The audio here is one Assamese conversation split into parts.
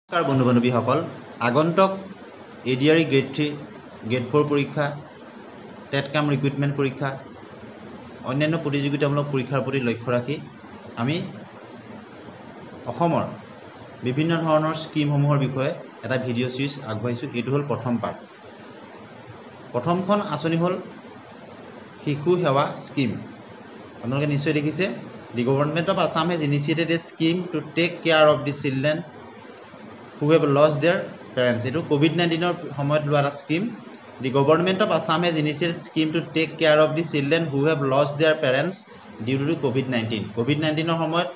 নমস্কাৰ বন্ধু বান্ধৱীসকল, আগন্তুক এডিআৰই গ্ৰেড 3 গ্ৰেড 4 পৰীক্ষা, টেট কাম ৰিক্ৰুইটমেণ্ট পৰীক্ষা, অন্যান্য প্ৰতিযোগিতামূলক পৰীক্ষাৰ প্ৰতি লক্ষ্য ৰাখি আমি অসমৰ বিভিন্ন ধৰণৰ স্কিমসমূহৰ বিষয়ে এটা ভিডিঅ' চিৰিজ আগবঢ়াইছোঁ। এইটো হ'ল প্ৰথম পাৰ্ট। প্ৰথমখন আঁচনি হ'ল শিশু সেৱা স্কিম। আপোনালোকে নিশ্চয় দেখিছে, the government of Assam has initiated a scheme to take care of the children who have lost their parents. এইটো COVID-19 সময়ত লোৱা এটা scheme. The government of Assam has initiated scheme to take care of the children who have lost their parents due to COVID-19। COVID-19 সময়ত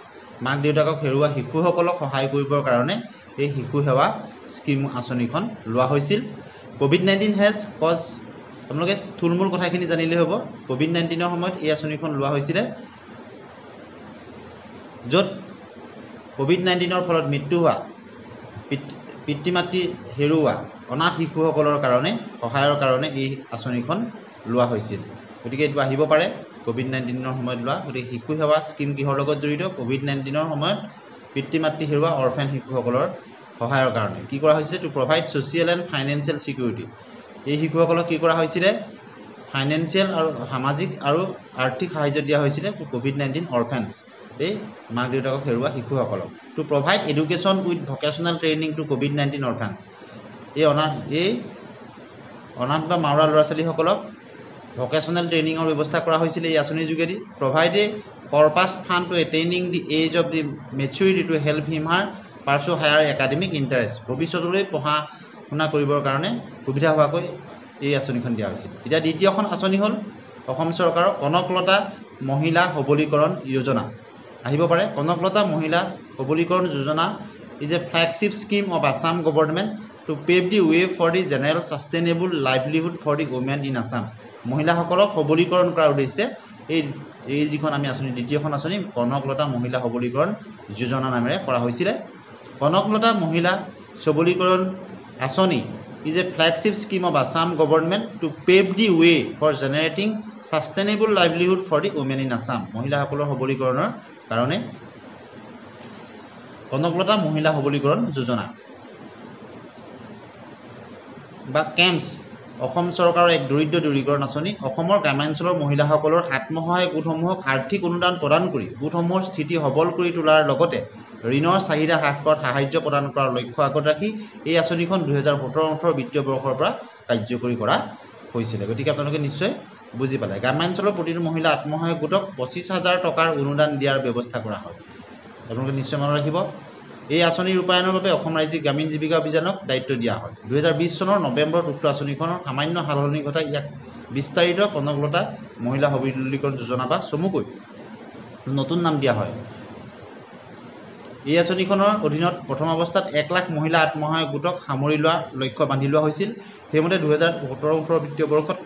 মাক দেউতাকক হেৰুওৱা শিশুসকলক সহায় কৰিবৰ কাৰণে এই শিশু সেৱা স্কিম আঁচনিখন লোৱা হৈছিল। COVID-19 হেজ কজ, আপোনালোকে থুলমূল কথাখিনি জানিলে হ'ব। COVID-19 সময়ত এই আঁচনিখন লোৱা হৈছিলে, য'ত COVID-19 ফলত মৃত্যু হোৱা পিতৃ মাতৃ হেৰুওৱা অনাথ শিশুসকলৰ কাৰণে সহায়ৰ কাৰণে এই আঁচনিখন লোৱা হৈছিল। গতিকে এইটো আহিব পাৰে COVID-19 সময়ত লোৱা। গতিকে শিশু সেৱা স্কিম কিহৰ লগত জড়িত? COVID-19 সময়ত পিতৃ মাতৃ হেৰুওৱা অৰফেন শিশুসকলৰ সহায়ৰ কাৰণে কি কৰা হৈছিলে? Two provide social and financial security. এই শিশুসকলক কি কৰা হৈছিলে? ফাইনেন্সিয়েল আৰু সামাজিক আৰু আৰ্থিক সাহায্য দিয়া হৈছিলে টু COVID-19 অৰফেন্স, এই মাক দেউতাকক হেৰুওৱা শিশুসকলক। To provide education with vocational training to COVID-19 orphans. এই অনাথ বা মাউৰা ল'ৰা ছোৱালীসকলক ভকেশ্যনেল ট্ৰেইনিঙৰ ব্যৱস্থা কৰা হৈছিলে এই আঁচনিৰ যোগেদি। Provide a corpus fund to attaining the age of the maturity to help him her pursue higher academic interest. ভৱিষ্যতলৈ পঢ়া শুনা কৰিবৰ কাৰণে সুবিধা হোৱাকৈ এই আঁচনিখন দিয়া হৈছিল। এতিয়া দ্বিতীয়খন আঁচনি হ'ল অসম চৰকাৰৰ কনকলতা মহিলা সবলীকৰণ যোজনা। আহিব পাৰে। কনকলতা মহিলা সবলীকৰণ যোজনা is a flagship scheme of Assam government to pave the way for the general sustainable livelihood for the women in Assam. মহিলাসকলক সবলীকৰণ কৰাৰ উদ্দেশ্যে এই যিখন আমি আঁচনি, দ্বিতীয়খন আঁচনি কনকলতা মহিলা সবলীকৰণ যোজনা নামেৰে কৰা হৈছিলে। কনকলতা মহিলা সবলীকৰণ আঁচনি is a flagship scheme of Assam government to pave the way for generating sustainable livelihood for the women in Assam. মহিলাসকলৰ সবলীকৰণৰ কাৰণে কনকলতা মহিলা সবলীকৰণ যোজনা বা কেম্পছ অসম চৰকাৰৰ এক দৰিদ্ৰ দূৰীকৰণ আঁচনি। অসমৰ গ্ৰাম্যাঞ্চলৰ মহিলাসকলৰ আত্মসহায়ক গোটসমূহক আৰ্থিক অনুদান প্ৰদান কৰি গোটসমূহৰ স্থিতি সবল কৰি তোলাৰ লগতে ঋণৰ চাহিদা হ্ৰাস কৰাত সাহায্য প্ৰদান কৰাৰ লক্ষ্য আগত ৰাখি এই আঁচনিখন 2017-18 বিত্তীয় বৰ্ষৰ পৰা কাৰ্যকৰী কৰা হৈছিলে। গতিকে আপোনালোকে নিশ্চয় বুজি পালে। গ্ৰাম্যাঞ্চলৰ প্ৰতিটো মহিলা আত্মসহায়ক গোটক 25,000 টকাৰ অনুদান দিয়াৰ ব্যৱস্থা কৰা হয়। আপোনালোকে নিশ্চয় মনত ৰাখিব। এই আঁচনি ৰূপায়ণৰ বাবে অসম ৰাজ্যিক গ্ৰামীণ জীৱিকা অভিযানক দায়িত্ব দিয়া হয়। 2020 চনৰ নৱেম্বৰত উক্ত আঁচনিখনৰ সামান্য সালসলনি ঘটাই ইয়াক বিস্তাৰিত কনকলতা মহিলা সবলীকৰণ যোজনা বা চমুকৈ নতুন নাম দিয়া হয়। এই আঁচনিখনৰ অধীনত প্ৰথম অৱস্থাত 1 লাখ মহিলা আত্মসহায়ক গোটক সামৰি লোৱাৰ লক্ষ্য বান্ধি লোৱা হৈছিল। সেইমতে 2017-18 বিত্তীয় বৰ্ষত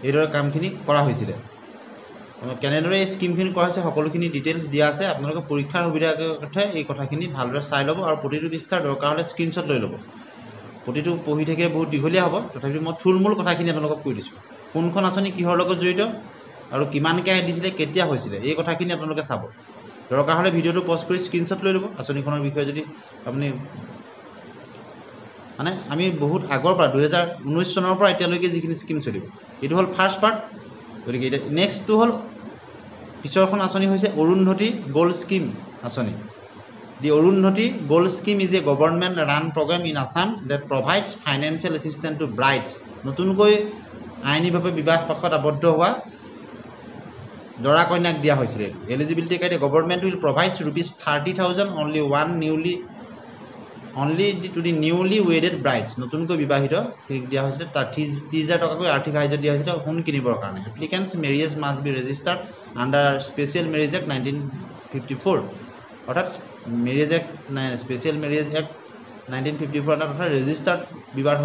এইদৰে কামখিনি কৰা হৈছিলে। কেনেদৰে এই স্কিমখিনি কৰা হৈছে সকলোখিনি ডিটেইলছ দিয়া আছে। আপোনালোকে পৰীক্ষাৰ সুবিধাৰ্থে এই কথাখিনি ভালদৰে চাই ল'ব আৰু প্ৰতিটো পৃষ্ঠাৰ দৰকাৰ হ'লে স্ক্ৰীনশ্বট লৈ ল'ব। প্ৰতিটো পঢ়ি থাকিলে বহুত দীঘলীয়া হ'ব, তথাপিও মই থুলমূল কথাখিনি আপোনালোকক কৈ দিছোঁ। কোনখন আঁচনি কিহৰ লগত জড়িত আৰু কিমানকৈ দিছিলে, কেতিয়া হৈছিলে, এই কথাখিনি আপোনালোকে চাব। দৰকাৰ হ'লে ভিডিঅ'টো পজ কৰি স্ক্ৰীনশ্বট লৈ ল'ব। আঁচনিখনৰ বিষয়ে যদি আপুনি আমি বহুত আগৰ পৰা 2019 চনৰ পৰা এতিয়ালৈকে যিখিনি স্কিম চলিব, এইটো হ'ল ফাৰ্ষ্ট পাৰ্ট। গতিকে এতিয়া নেক্সটটো হ'ল পিছৰখন আঁচনি হৈছে অৰুন্ধতী গ'ল্ড স্কিম আঁচনি। The Arundhati gold scheme is a government run programme in Assam that provides financial assistant to brides. নতুনকৈ আইনীভাৱে বিবাহ পাশত আবদ্ধ হোৱা দৰা কন্যাক দিয়া হৈছিলে। Eligibility criteria government will provides ₹30,000 only to the newly wedded brides. নতুনকৈ বিবাহিত দিয়া হৈছিলে, তাত 30,000 টকাকৈ আৰ্থিক সাহায্য দিয়া হৈছিলে সোণ কিনিবৰ কাৰণে। Applicants marriage must be registered under special marriage act 1954, অৰ্থাৎ স্পেচিয়েল মেৰিজ এক্ট 1954 অৰ্থাৎ ৰেজিষ্টাৰ্ড বিবাহ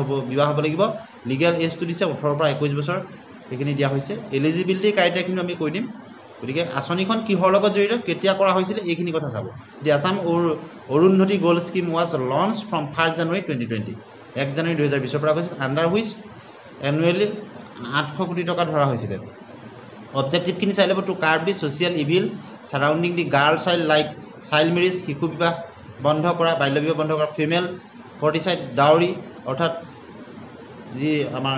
হ'ব লাগিব। লিগেল এজটো দিছে 18 পৰা 21 বছৰ, সেইখিনি দিয়া হৈছে। এলিজিবিলিটি ক্ৰাইটেৰিয়াখিনি আমি কৈ দিম। গতিকে আঁচনিখন কিহৰ লগত জড়িত, কেতিয়া কৰা হৈছিলে, এইখিনি কথা চাব। The Assam Arundhati gold scheme was launch from 1 জানুৱাৰী 2020। 1 জানুৱাৰী 2020 পৰা কৈছিল। আণ্ডাৰ হুইচ এনুৱেলি 800 কোটি টকা ধৰা হৈছিলে। অবজেক্টিভখিনি চাই ল'ব। To curb the social evils surrounding the girl child like child marriage, শিশু বিবাহ বন্ধ কৰা, বাল্য বিবাহ বন্ধ কৰা, ফিমেল ফৰ্টিচাইড, ডাউৰি অৰ্থাৎ যি আমাৰ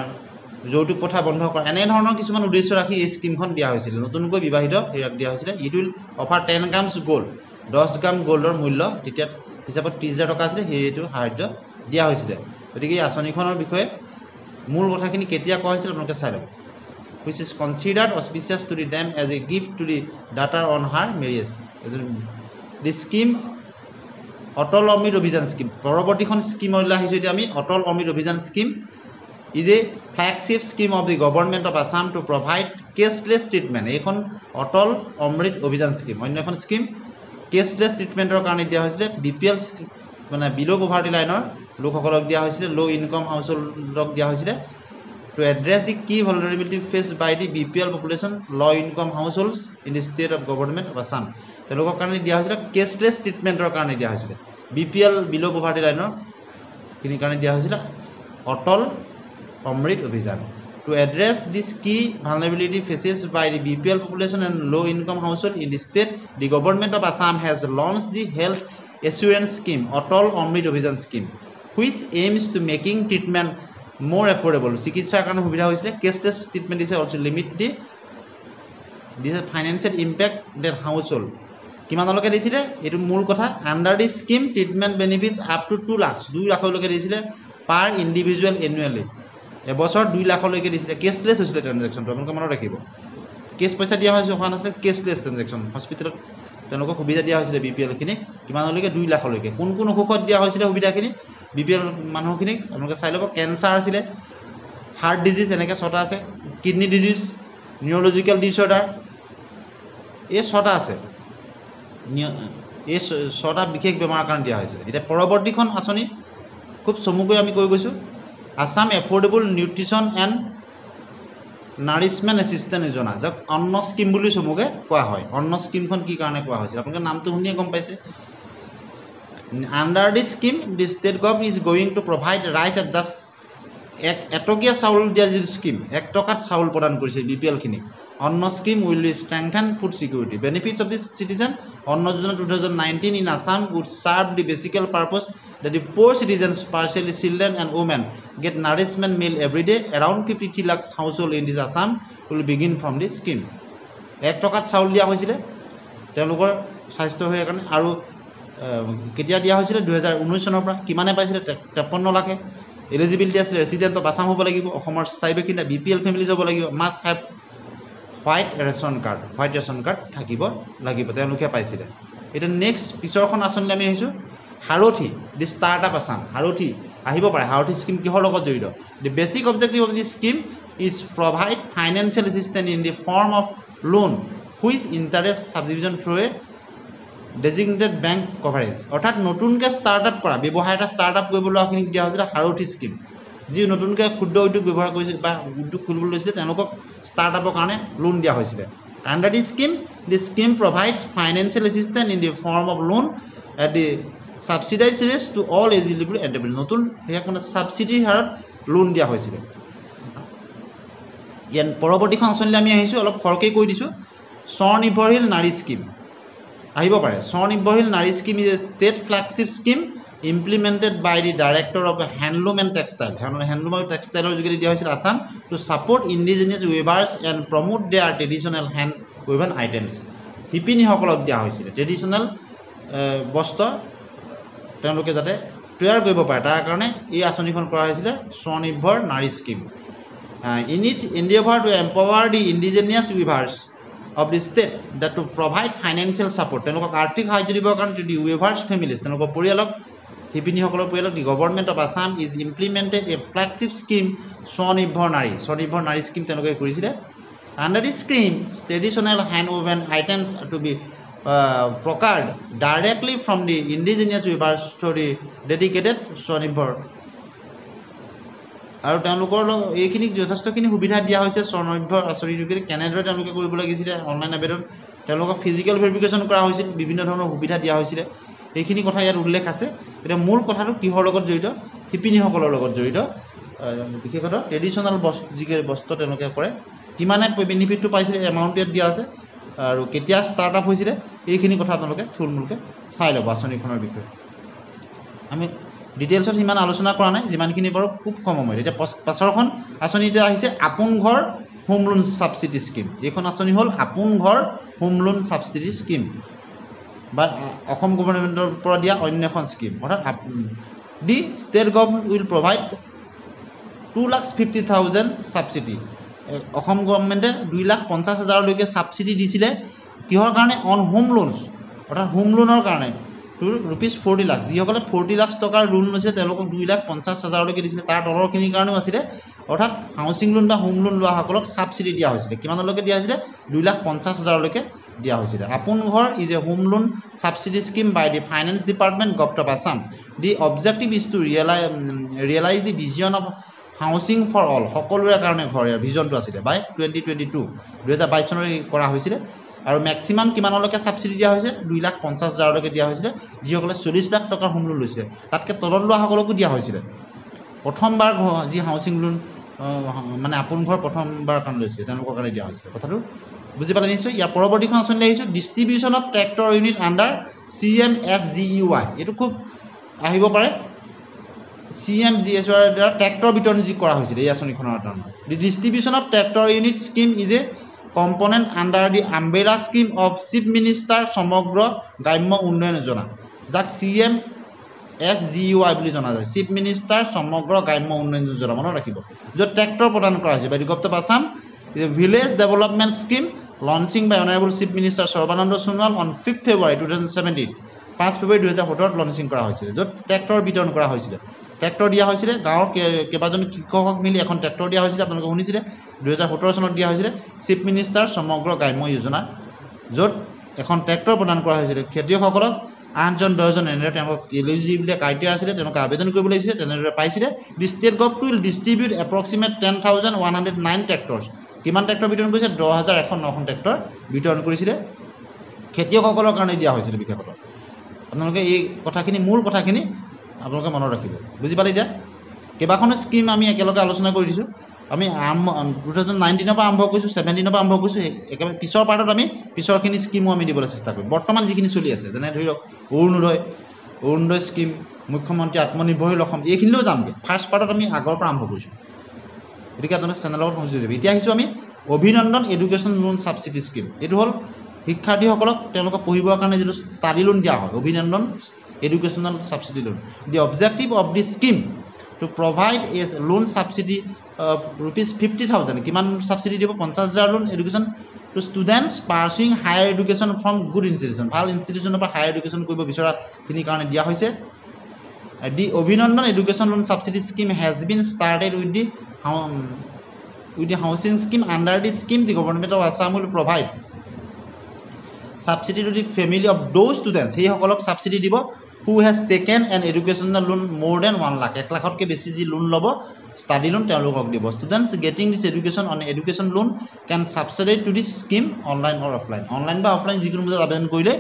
যৌতুক প্ৰথা বন্ধ কৰা, এনেধৰণৰ কিছুমান উদ্দেশ্য ৰাখি এই স্কিমখন দিয়া হৈছিলে। নতুনকৈ বিবাহিত সেয়াক দিয়া হৈছিলে। It will offer 10 grams gold, 10 গ্ৰাম গ'ল্ডৰ মূল্য তেতিয়া হিচাপত 30,000 টকা আছিলে, সেইটো সাহাৰ্য দিয়া হৈছিলে। গতিকে এই আঁচনিখনৰ বিষয়ে মূল কথাখিনি কেতিয়া কোৱা হৈছিল আপোনালোকে চাই লওক। which is considered auspicious to them as a gift to the daughter on her marriage. The scheme Atal Amrit Abhiyan scheme, পৰৱৰ্তীখন স্কিমলৈ আহিছোঁ এতিয়া আমি। অটল Amrit Abhiyan scheme is a flagship scheme of the government of Assam to provide cashless treatment. এইখন অটল অমৃত অভিযান স্কিম, অন্য এখন স্কিম কেছলেছ ট্ৰিটমেণ্টৰ কাৰণে দিয়া হৈছিলে। BPL মানে বিল' পভাৰ্টি লাইনৰ লোকসকলক দিয়া হৈছিলে, ল' ইনকম হাউচহোল্ডক দিয়া হৈছিলে। To address the key vulnerability faced by the BPL population, low income households in the state of government of Assam, তেওঁলোকৰ কাৰণে দিয়া হৈছিলে কেছলেছ ট্ৰিটমেণ্টৰ কাৰণে দিয়া হৈছিলে। BPL বিল' পভাৰ্টি লাইনৰ খিনিৰ কাৰণে দিয়া হৈছিলে অটল Amrit Abhiyan. To address this key vulnerability faced by the BPL population and low income household in the state, the government of Assam has launched the health assurance scheme, Atol Amrit Abhijan scheme, which aims to making treatment more affordable. চিকিৎসাৰ কাৰণে সুবিধা হৈছিলে। Cashless treatment is also limit the financial impact that household কিমানলৈকে দিছিলে, এইটো মূল কথা। Under the scheme treatment benefits up to 2 lakh, 2 লাখলৈকে দিছিলে পাৰ ইণ্ডিভিজুৱেল এনুৱেলি। এবছৰ 2 লাখলৈকে দিছিলে। কেছলেছ হৈছিলে ট্ৰেনজেকশ্যনটো, আপোনালোকে মনত ৰাখিব। কেছ পইচা দিয়া হোৱা নাছিলে, কেছলেছ ট্ৰেনজেকশ্যন। হস্পিটেলত তেওঁলোকক সুবিধা দিয়া হৈছিলে BPL-খিনিক কিমানলৈকে, 2 লাখলৈকে। কোন কোন অসুখত দিয়া হৈছিলে সুবিধাখিনি BPL মানুহখিনিক আপোনালোকে চাই ল'ব। কেঞ্চাৰ আছিলে, হাৰ্ট ডিজিজ এনেকৈ 6টা আছে, কিডনি ডিজিজ, নিউৰলজিকেল ডিছঅৰ্ডাৰ, এই 6টা আছে। এই 6টা বিশেষ বেমাৰৰ কাৰণে দিয়া হৈছিলে। এতিয়া পৰৱৰ্তীখন আঁচনি খুব চমুকৈ আমি কৈ গৈছোঁ, Assam affordable nutrition and nourishment assistant যোজনা, যাক অন্ন স্কিম বুলি চমুকৈ কোৱা হয়। অন্ন স্কিমখন কি কাৰণে কোৱা হৈছিল আপোনালোকে নামটো শুনিয়ে গম পাইছে। Under the scheme the state government is going to provide rice at just এটকীয়া চাউল দিয়া যিটো স্কিম, 1 টকাত চাউল প্ৰদান কৰিছে BPL-খিনিক। অন্ন scheme will strengthen food security. Benefits of this citizen, অন্ন যোজনা 2019 in Assam would serve the basical purpose that the poor citizens, partially children and women, get nourishment meal every day. Around 53 lakhs household in this Assam will begin from this scheme. 1 টকাত চাউল দিয়া হৈছিলে তেওঁলোকৰ স্বাস্থ্য সেৱাৰ কাৰণে। আৰু কেতিয়া দিয়া হৈছিলে, 2019 চনৰ পৰা। কিমানে পাইছিলে, 53 লাখে। এলিজিবিলিটি আছিলে ৰেচিডেণ্ট অফ আছাম হ'ব লাগিব, অসমৰ স্থায়ী বাসিন্দা, BPL ফেমিলিজ হ'ব লাগিব, must have white ration card থাকিব লাগিব, তেওঁলোকে পাইছিলে। এতিয়া নেক্সট পিছৰখন আঁচনিলৈ আমি আহিছোঁ, হাৰথি দি ষ্টাৰ্টআপ আছাম। হাৰথি আহিব পাৰে। হাৰথি স্কিম কিহৰ লগত জড়িত? The basic objective of the scheme is provide financial assistant in the form of loan which interest subdivision through a designated bank coverage. অৰ্থাৎ নতুনকৈ ষ্টাৰ্টআপ কৰা, ব্যৱসায় এটা ষ্টাৰ্টআপ কৰিবলৈ লোৱাখিনিক দিয়া হৈছিলে হাৰথি স্কিম। যি নতুনকৈ ক্ষুদ্ৰ উদ্যোগ ব্যৱহাৰ কৰিছিল বা উদ্যোগ খুলিবলৈ লৈছিলে তেওঁলোকক ষ্টাৰ্টআপৰ কাৰণে লোন দিয়া হৈছিলে। Under the scheme provides financial assistant in the form of loan at the subsidize rate to all eligible entrepreneur. নতুন সেয়াক মানে ছাবচিডিৰ হাৰত লোন দিয়া হৈছিলে। ইয়াত পৰৱৰ্তীখন আঁচনিলৈ আমি আহিছোঁ, অলপ খৰকৈ কৈ দিছোঁ। স্বনিৰ্ভৰশীল নাৰী স্কিম আহিব পাৰে। স্বনিৰ্ভৰশীল নাৰী scheme is a state flagship scheme implemented by the director of handloom and textile. Handloom আৰু টেক্সটাইলৰ যোগেদি দিয়া হৈছিল Assam to support indigenous weavers and promote their traditional hand woven items. শিপিনীসকলক দিয়া হৈছিলে ট্ৰেডিশ্যনেল বস্ত্ৰ তেওঁলোকে যাতে তৈয়াৰ কৰিব পাৰে, তাৰ কাৰণে এই আঁচনিখন কৰা হৈছিলে স্বনিৰ্ভৰ নাৰী scheme. In its endeavour to empower the indigenous weavers of the state that to provide financial support, তেওঁলোকক আৰ্থিক সাহাৰ্য দিবৰ কাৰণে দি ৱেভাৰ্ছ ফেমিলিজ, তেওঁলোকৰ পৰিয়ালক, শিপিনীসকলৰ পৰিয়ালক the government of Assam is implemented a flagship scheme স্বনিৰ্ভৰ নাৰী স্কিম তেওঁলোকে কৰিছিলে। Under the scheme traditional hand woven items to be procured directly from the indigenous weavers to the dedicated স্বনিৰ্ভৰ। আৰু তেওঁলোকৰ এইখিনিক যথেষ্টখিনি সুবিধা দিয়া হৈছে স্বনিৰ্ভৰ আঁচনিৰ যোগেদি। কেনেদৰে তেওঁলোকে কৰিব লাগিছিলে অনলাইন আবেদন, তেওঁলোকক ফিজিকেল ভেৰিফিকেশ্যন কৰা হৈছিল, বিভিন্ন ধৰণৰ সুবিধা দিয়া হৈছিলে, এইখিনি কথা ইয়াত উল্লেখ আছে। এতিয়া মূল কথাটো কিহৰ লগত জড়িত? শিপিনীসকলৰ লগত জড়িত। বিশেষতঃ ট্ৰেডিশ্যনেল যিকেইটা বস্ত্ৰ তেওঁলোকে কৰে, কিমানে বেনিফিটটো পাইছিলে এমাউণ্ট ইয়াত দিয়া আছে, আৰু কেতিয়া ষ্টাৰ্টআপ হৈছিলে, এইখিনি কথা আপোনালোকে থুলমূলকৈ চাই ল'ব আঁচনিখনৰ বিষয়ে। আমি ডিটেইলছত সিমান আলোচনা কৰা নাই, যিমানখিনি বাৰু খুব কম সময়ত। এতিয়া পাছৰখন আঁচনি এতিয়া আহিছে আপোন ঘৰ হোম লোন ছাবচিডি স্কিম। এইখন আঁচনি হ'ল আপোন ঘৰ হোম লোন ছাবচিডি স্কিম বা অসম গভৰ্ণমেণ্টৰ পৰা দিয়া অন্য এখন স্কিম। অৰ্থাৎ the state government will provide 2,50,000 subsidy. অসম গভৰ্ণমেণ্টে 2,50,000লৈকে ছাবচিডি দিছিলে কিহৰ কাৰণে? অন হোম লোনছ, অৰ্থাৎ হোম লোনৰ কাৰণে টু ৰুপিজ 40 লাখ। যিসকলে 40 লাখ টকাৰ লোন লৈছে তেওঁলোকক 2,50,000লৈকে দিছিলে। তাৰ তলৰখিনিৰ কাৰণেও আছিলে, অৰ্থাৎ হাউচিং লোন বা হোম লোন লোৱাসকলক ছাবচিডি দিয়া হৈছিলে। কিমানলৈকে দিয়া হৈছিলে? 2,50,000লৈকে দিয়া হৈছিলে। আপোন ঘৰ is a home loan subsidy scheme by the finance department government of Assam. The objective is to realize the vision of housing for all, সকলোৰে কাৰণে ঘৰ, ভিজনটো আছিলে বাই 2022 চনলৈ কৰা হৈছিলে। আৰু মেক্সিমাম কিমানলৈকে ছাবচিডি দিয়া হৈছে? 2,50,000লৈকে দিয়া হৈছিলে। যিসকলে 40 লাখ টকাৰ হোম লোন লৈছিলে, তাতকৈ তলত লোৱাসকলকো দিয়া হৈছিলে। প্ৰথমবাৰ যি হাউচিং লোন মানে আপোন ঘৰ প্ৰথমবাৰ কাৰণে লৈছিলে তেওঁলোকৰ কাৰণে দিয়া হৈছিলে। কথাটো বুজি পালে নিশ্চয়। ইয়াৰ পৰৱৰ্তীখন আঁচনি আহিছোঁ distribution of tractor unit under CMSGUY। এইটো খুব আহিব পাৰে। CMGSUY দ্বাৰা ট্ৰেক্টৰ বিতৰণ যি কৰা হৈছিলে এই আঁচনিখনৰ আধাৰত। The distribution of tractor unit scheme is a component under the umbrella scheme of chief minister সমগ্ৰ গ্ৰাম্য উন্নয়ন যোজনা, যাক CMSGUY বুলি জনা যায়, চিফ মিনিষ্টাৰ সমগ্ৰ গ্ৰাম্য উন্নয়ন যোজনা। মনত ৰাখিব। য'ত ট্ৰেক্টৰ প্ৰদান কৰা হৈছে by the government of Assam. Village development scheme launching by honourable chief minister Sarbananda Sonowal on 5 February 2017। 5 February 2017 launching কৰা হৈছিলে, য'ত ট্ৰেক্টৰ বিতৰণ কৰা হৈছিলে। ট্ৰেক্টৰ দিয়া হৈছিলে। গাঁৱৰ কেইবাজন কৃষকক মিলি এখন ট্ৰেক্টৰ দিয়া হৈছিলে, আপোনালোকে শুনিছিলে। 2017 চনত দিয়া হৈছিলে চিফ মিনিষ্টাৰ সমগ্ৰ গ্ৰাম্য যোজনা, য'ত এখন ট্ৰেক্টৰ প্ৰদান কৰা হৈছিলে। খেতিয়কসকলক 8জন 10জন এনেদৰে তেওঁলোকক এলিজিবিলিটি ক্ৰাইটেৰিয়া আছিলে, তেওঁলোকে আবেদন কৰিব লাগিছিলে, তেনেদৰে পাইছিলে। দি state government will distribute approximate 10,109 ট্ৰেক্টৰ্ছ। কিমান ট্ৰেক্টৰ বিতৰণ কৰিছে? 10,109খন ট্ৰেক্টৰ বিতৰণ কৰিছিলে। খেতিয়কসকলৰ কাৰণে দিয়া হৈছিলে বিশেষতঃ। আপোনালোকে এই কথাখিনি মূল কথাখিনি আপোনালোকে মনত ৰাখিব। বুজি পালে? এতিয়া কেইবাখনো স্কিম আমি একেলগে আলোচনা কৰি দিছোঁ। আমি 2019 পৰা আৰম্ভ কৰিছোঁ, 17 পৰা আৰম্ভ কৰিছোঁ। একেবাৰে পিছৰ পাৰ্টত আমি পিছৰখিনি স্কিমো আমি দিবলৈ চেষ্টা কৰিম। বৰ্তমান যিখিনি চলি আছে, যেনে ধৰি লওক অৰুণোদয় স্কিম, মুখ্যমন্ত্ৰী আত্মনিৰ্ভৰশীল অসম, এইখিনিলৈও যামগৈ। ফাৰ্ষ্ট পাৰ্টত আমি আগৰ পৰা আৰম্ভ কৰিছোঁ। গতিকে আপোনালোকে চেনেলৰ লগত সংযোগ দিব। এতিয়া আহিছোঁ আমি অভিনন্দন এডুকেশ্যন লোন ছাবচিডি স্কিম। এইটো হ'ল শিক্ষাৰ্থীসকলক তেওঁলোকক পঢ়িবৰ কাৰণে যিটো ষ্টাডি লোন দিয়া হয়, অভিনন্দন educational subsidy loan. The objective of the scheme to provide a loan subsidy rupees 50,000। কিমান ছাবচিডি দিব? 50,000 loan education to students pursuing higher education from good institution. ভাল ইনষ্টিটিউশ্যনৰ পৰা হায়াৰ এডুকেশ্যন কৰিব বিচৰাখিনিৰ কাৰণে দিয়া হৈছে। দি অভিনন্দন education loan subsidy scheme has been started with the housing scheme under the scheme the government of Assam will provide subsidy to the family of those students. সেইসকলক ছাবচিডি দিব who has taken N educational loan মোৰ দেন 1 লাখ। 1 লাখতকৈ বেছি যি লোন ল'ব ষ্টাডি লোন তেওঁলোকক দিব। Students getting this education on education loan can subsidy to this scheme online or offline. Online বা অফলাইন যিকোনো বজাত আবেদন কৰিলে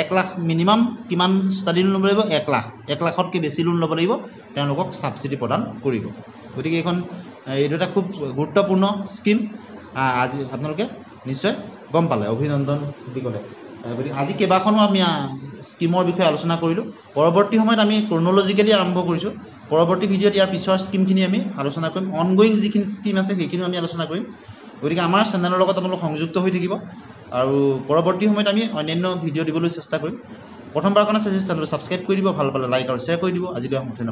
1 লাখ মিনিমাম কিমান ষ্টাডি লোন ল'ব লাগিব? 1 লাখ। 1 লাখতকৈ বেছি লোন ল'ব লাগিব, তেওঁলোকক ছাবচিডি প্ৰদান কৰিব। গতিকে এইটো এটা খুব গুৰুত্বপূৰ্ণ স্কিম। আজি আপোনালোকে নিশ্চয় গম পালে। অভিনন্দন বুলি ক'লে। গতিকে আজি কেইবাখনো আমি স্কিমৰ বিষয়ে আলোচনা কৰিলোঁ। পৰৱৰ্তী সময়ত আমি ক্ৰন'লজিকেলি আৰম্ভ কৰিছোঁ। পৰৱৰ্তী ভিডিঅ'ত ইয়াৰ পিছৰ স্কিমখিনি আমি আলোচনা কৰিম। অনগয়িং যিখিনি স্কিম আছে সেইখিনিও আমি আলোচনা কৰিম। গতিকে আমাৰ চেনেলৰ লগত আপোনালোক সংযুক্ত হৈ থাকিব আৰু পৰৱৰ্তী সময়ত আমি অন্যান্য ভিডিঅ' দিবলৈ চেষ্টা কৰিম। প্ৰথমবাৰৰ কাৰণে চেনেলটো ছাবস্ক্ৰাইব কৰি দিব, ভাল পালে লাইক আৰু শ্বেয়াৰ কৰি দিব। আজিলৈ ধন্যবাদ।